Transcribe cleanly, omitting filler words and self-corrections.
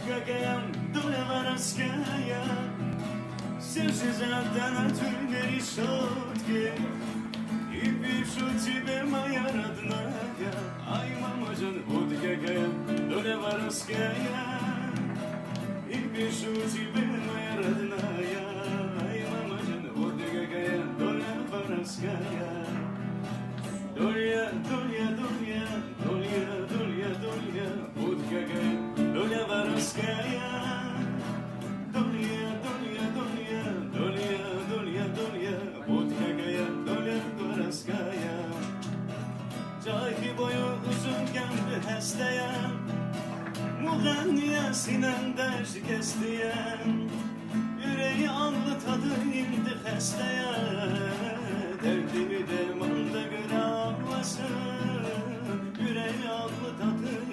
Vodka'ya Dolevarovskaya Сердце задано тюрьмери шутки И пишу тебе, моя родная Ай, мамаджан, вот какая доля воровская И пишу тебе, моя родная Ай, мамаджан, вот какая доля воровская Доля, доля, доля, доля, доля, доля Вот какая доля воровская Cahil boyu uzunken bir hesteyen Muğenniye sinen dersi kesteyen Yüreği anlatadı indi hesteye Derdimi dermanda göre ağlasın Yüreği anlatadı